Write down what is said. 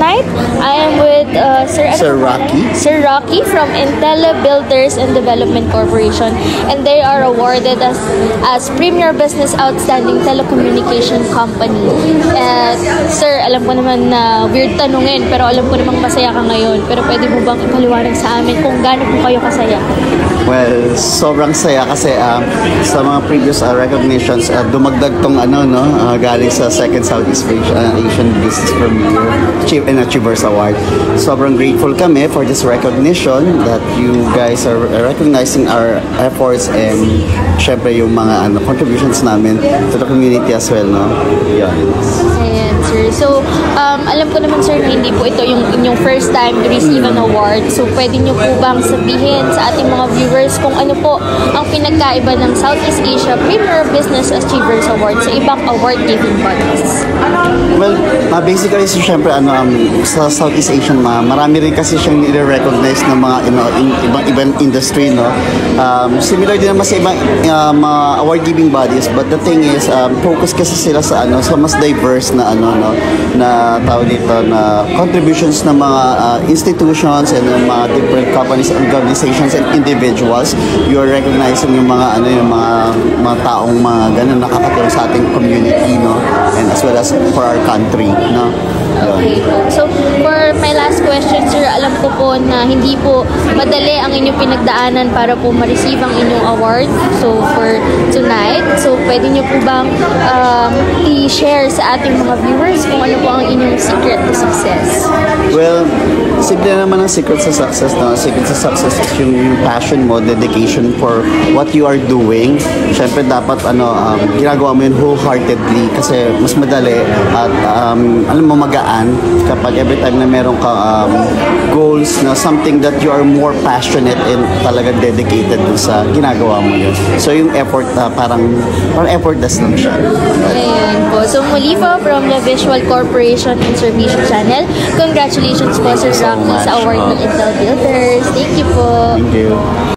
tonight, I am with Sir Rocky. Sir Rocky from Intele Builders and Development Corporation, and they are awarded as Premier Business Outstanding Telecommunication Company. Sir, alam ko naman na weird tanungin, pero alam ko namang masaya ka ngayon. Pero pwede mo bang ipaliwanag sa amin kung gaano po kayo kasaya? Well, sobrang saya kasi sa mga previous recognitions, dumagdag tong galing sa second Southeast Asian Business Premier and Achievers Award. Sobrang grateful kami for this recognition that you guys are recognizing our efforts and syempre yung mga contributions namin to the community as well, no? Yan. Ayan, sir. So, alam ko naman, sir, na hindi po ito yung inyong first time to receive an award. So, pwede nyo po bang sabihin sa ating mga viewers kung ano po ang pinagkaiba ng Southeast Asia Premier Business Achievers Award sa ibang award-giving bodies? Well, basically, syempre, sa Southeast Asian, marami rin kasi siyang nire-recognize ng mga ibang industry, no? Similar din naman sa ibang award-giving bodies, but the thing is, focus kasi sila sa mas diverse na na tawag dito na contributions ng mga institutions and ng mga different companies and organizations and individuals. You are recognizing yung mga mga taong mga ganun nakakatulong sa ating community, no, and as well as for our country, no. Okay po. So, for my last question, sir, alam ko po na hindi po madali ang inyong pinagdaanan para po ma-receive ang inyong award. So, for tonight, so pwede nyo po bang i-share sa ating mga viewers kung ano po ang inyong secret to success? Well, simple naman ang secret sa success, no? Secret sa success is yung passion mo, dedication for what you are doing. Siyempre, dapat ginagawa mo yun wholeheartedly kasi mas madali at alam mo magaan kapag every time na meron ka goals na something that you are more passionate and talagang dedicated dun sa ginagawa mo yun. So yung effort parang effortless lang siya. Ayan po. So muli po from the Visual Corporation and Servicio Channel, congratulations po Sir Rocky sa award ng Intele Builders. Thank you po. Thank you.